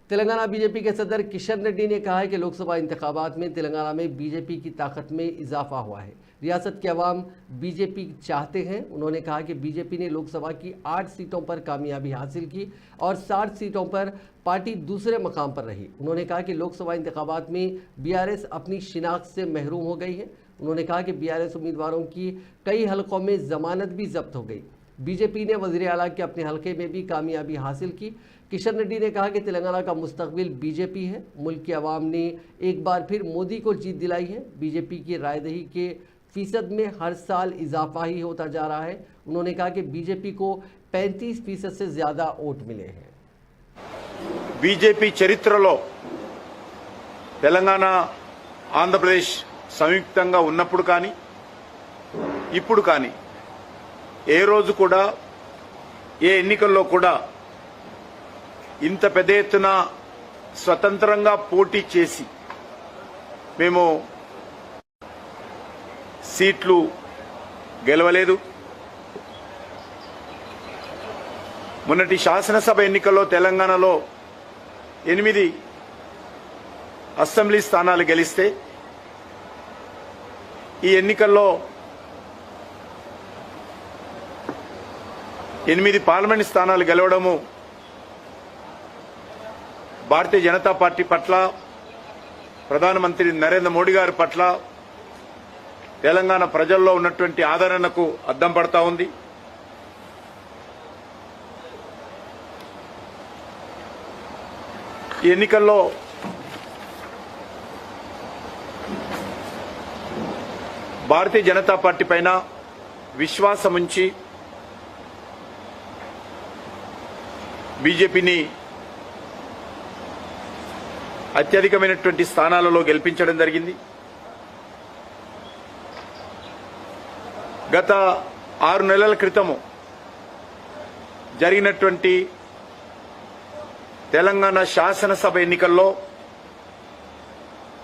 Telangana BJP के सदर किशन रेड्डी ने कहा है कि लोकसभा इंतखाबात में तेलंगाना में बीजेपी की ताकत में इजाफा हुआ है। रियासत के अवाम बीजेपी चाहते हैं। उन्होंने कहा कि बीजेपी ने लोकसभा की 8 सीटों पर कामयाबी हासिल की और 60 सीटों पर पार्टी दूसरे मकाम पर रही। उन्होंने कहा कि लोकसभा इंतखाबात में बीआरएस अपनी शिनाख्त से महरूम हो गई है। उन्होंने कहा कि बीआरएस उम्मीदवारों की कई हलकों में जमानत भी जब्त हो गई। बीजेपी ने वज़ीर आला के अपने हलके में भी कामयाबी हासिल की। किशन रेड्डी ने कहा कि तेलंगाना का मुस्तकबिल बीजेपी है। मुल्क के अवाम ने एक बार फिर मोदी को जीत दिलाई है। बीजेपी की रायदही के फीसद में हर साल इजाफा ही होता जा रहा है। उन्होंने कहा कि बीजेपी को 35% से ज्यादा वोट मिले हैं। बीजेपी चरित्रलो तेलंगाना आंध्र प्रदेश संयुक्तंगा ఉన్నప్పుడు కానీ ఇప్పుడు కానీ ఏ రోజు కూడా ఏ ఎన్నికల్లో కూడా ఇంత పెద్ద ఎత్తున స్వతంత్రంగా పోటీ చేసి మేము సీట్లు గెలవలేదు। మొన్నటి శాసనసభ ఎన్నికల్లో తెలంగాణలో 8 అసెంబ్లీ స్థానాలు గెలిస్తే ఈ ఎన్నికల్లో 8 పార్లమెంట్ స్థానాలు గెలవడము భారతీయ జనతా పార్టీ పట్ల, ప్రధానమంత్రి నరేంద్ర మోడీ గారి పట్ల తెలంగాణ ప్రజల్లో ఉన్నటువంటి ఆదరణకు అద్దం పడతా ఉంది। ఈ ఎన్నికల్లో భారతీయ జనతా పార్టీ పైన విశ్వాసం ఉంచి బీజేపీని అత్యధికమైనటువంటి స్థానాలలో గెలిపించడం జరిగింది। గత 6 నెలల క్రితము జరిగినటువంటి తెలంగాణ శాసనసభ ఎన్నికల్లో